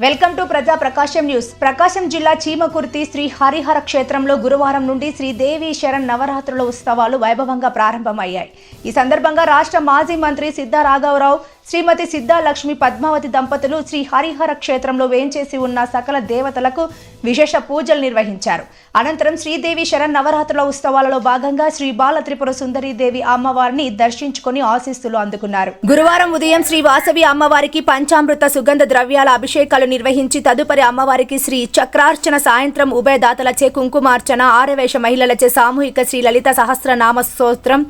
Welcome to ప్రజా ప్రకాశం news. ప్రకాశం జిల్లా చీమకుర్తి శ్రీ హరిహర క్షేత్రంలో గురువారం నుండి శ్రీదేవి శరణ్ నవరాత్రుల ఉత్సవాలు వైభవంగా ప్రారంభమయ్యాయి. ఈ సందర్భంగా రాష్ట్ర మాజీ మంత్రి సిద్ధా రాఘవరావు, శ్రీమతి సిద్ధా లక్ష్మి పద్మావతి దంపతులు శ్రీ హరిహర క్షేత్రంలో వేంచేసి ఉన్న సకల దేవతలకు విశేష పూజలు నిర్వహించారు. అనంతరం శ్రీదేవి శరణ్ నవరాత్రుల ఉత్సవాలలో భాగంగా శ్రీ బాల త్రిపుర సుందరీదేవి అమ్మవారిని దర్శించుకుని ఆశీస్సులు అందుకున్నారు. గురువారం ఉదయం శ్రీ వాసవి అమ్మవారికి పంచామృత సుగంధ ద్రవ్యాల అభిషేకాలు నిర్వహించి తదుపరి అమ్మవారికి శ్రీ చక్రార్చన, సాయంత్రం ఉభయదాతలచే కుంకుమార్చన, ఆరవేశ మహిళలచే సామూహిక శ్రీ లలిత సహస్రనామ స్తోత్రం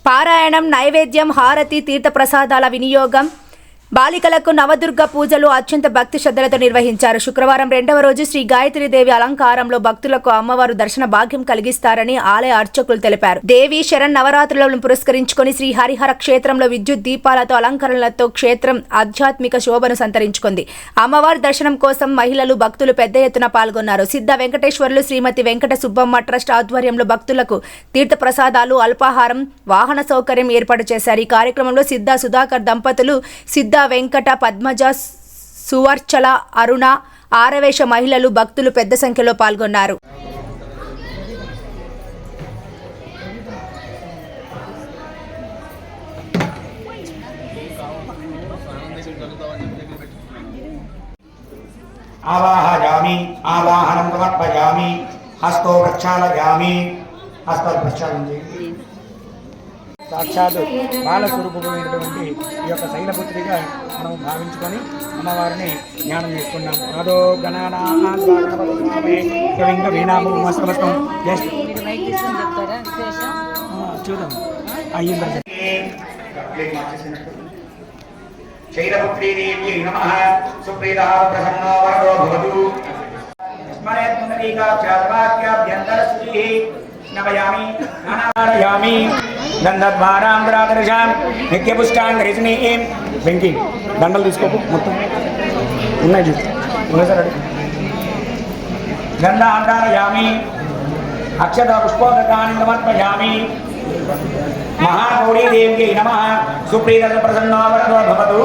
పారాయణం, నైవేద్యం, హారతి, తీర్థప్రసాదాల వినియోగం, బాలికలకు నవదుర్గ పూజలు అత్యంత భక్తి శ్రద్ధలతో నిర్వహించారు. శుక్రవారం రెండవ రోజు శ్రీ గాయత్రీదేవి అలంకారంలో భక్తులకు అమ్మవారు దర్శన భాగ్యం కలిగిస్తారని ఆలయ అర్చకులు తెలిపారు. దేవి శరణ్ నవరాత్రులను పురస్కరించుకుని శ్రీ హరిహర క్షేత్రంలో విద్యుత్ దీపాలతో అలంకరణలతో క్షేత్రం ఆధ్యాత్మిక శోభను సంతరించుకుంది. అమ్మవారి దర్శనం కోసం మహిళలు, భక్తులు పెద్ద ఎత్తున పాల్గొన్నారు. సిద్ధ వెంకటేశ్వర్లు, శ్రీమతి వెంకట సుబ్బమ్మ ట్రస్ట్ ఆధ్వర్యంలో భక్తులకు తీర్థ ప్రసాదాలు, అల్పాహారం, వాహన సౌకర్యం ఏర్పాటు చేశారు. ఈ కార్యక్రమంలో సిద్ధ సుధాకర్ దంపతులు, సిద్ధ వెంకట, పద్మజ, సువర్చల, అరుణ, ఆరవేశ మహిళలు, భక్తులు పెద్ద సంఖ్యలో పాల్గొన్నారు. ఆవాహయామి, ఆవాహనం సమర్పయామి, హస్తో ప్రక్షాళయామి, హస్తో ప్రక్షాళన సాక్షాత్ బాలస్వరూపమైనటువంటి ఈ యొక్క శైలపుత్రిగా మనం భావించుకొని అమ్మవారిని జ్ఞానం చేసుకున్నాం. అదో గణానాంగ వీణాము సమస్తం చూద్దాం. శైలపుత్రీదేవ్యై నమః. సుప్రీతః ప్రసన్నో వరదో భవతు. స్మరేత్ పునరీకాక్షాద్వాక్యాభ్యంతరస్తుతిః నవయామి నానాయామి గంధద్వారాంధ్రాదర్శాం నిత్యపుష్టాంగరిజనీం. వెంకీ దండలు తీసుకోకు, మొత్తం ఉన్నాయి ఉన్నాయి సార్. గంధాంధ్రాయామి, అక్షత పుష్పోదకాన్ని సమర్పయామి. మహాగౌరీదేవ్యై నమః. సుప్రీత ప్రసన్నో వరదో భవతు.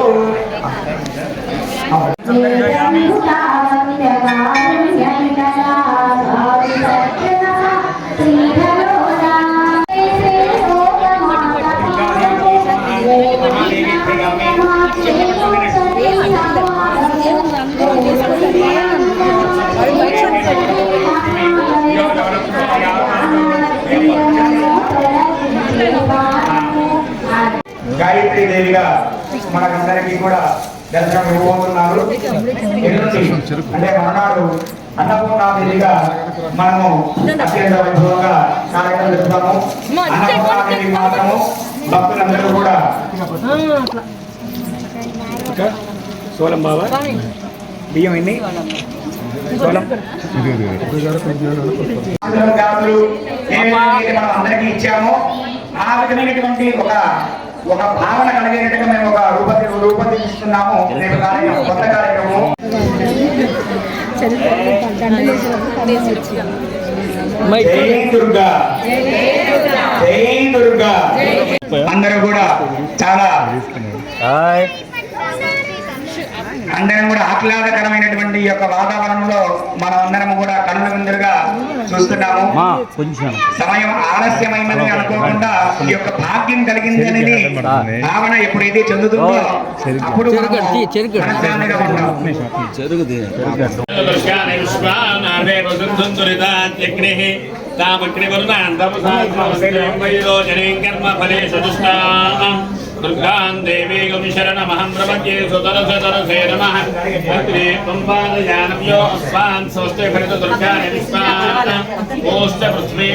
గాయత్రీ దేవిగా మనకందరికీ కూడా దర్శనం ఇవ్వబోతున్నారు. అంటే మనాడు అన్నపూర్ణాదేవిగా మనము అత్యంత వైభవంగా కార్యక్రమం చేస్తాము. అన్నపూర్ణాదేవి మాత్రము భక్తులందరూ కూడా సోలం బాబా బియ్యం ఎన్ని సోలం మనం అందరికీ ఇచ్చాము. ఆ విధమైనటువంటి ఒక భావన కలిగేటట్టుగా మేము ఒక రూపొందిస్తున్నాము. కొత్త కార్యక్రమం దుర్గా, జై దుర్గా. అందరూ కూడా చాలా అందరం కూడా ఆహ్లాదకరమైనటువంటి ఈ యొక్క వాతావరణంలో మనం అందరం కూడా కన్నుల ముందుగా చూస్తున్నాము. సమయం ఆలస్యమైందని అనుకోకుండా ఈ యొక్క భాగ్యం కలిగింది అనేది భావన ఎప్పుడైతే చెందుతుందో అప్పుడు దుర్గాం దేవీగం శరణమహం ప్రపద్యే సుతరసే నమః. అగ్నే పంపాదయానవ్యో అస్మాన్ స్వస్తి భరత దుర్గాయ విస్మాన ఓష్ట పృథ్వీ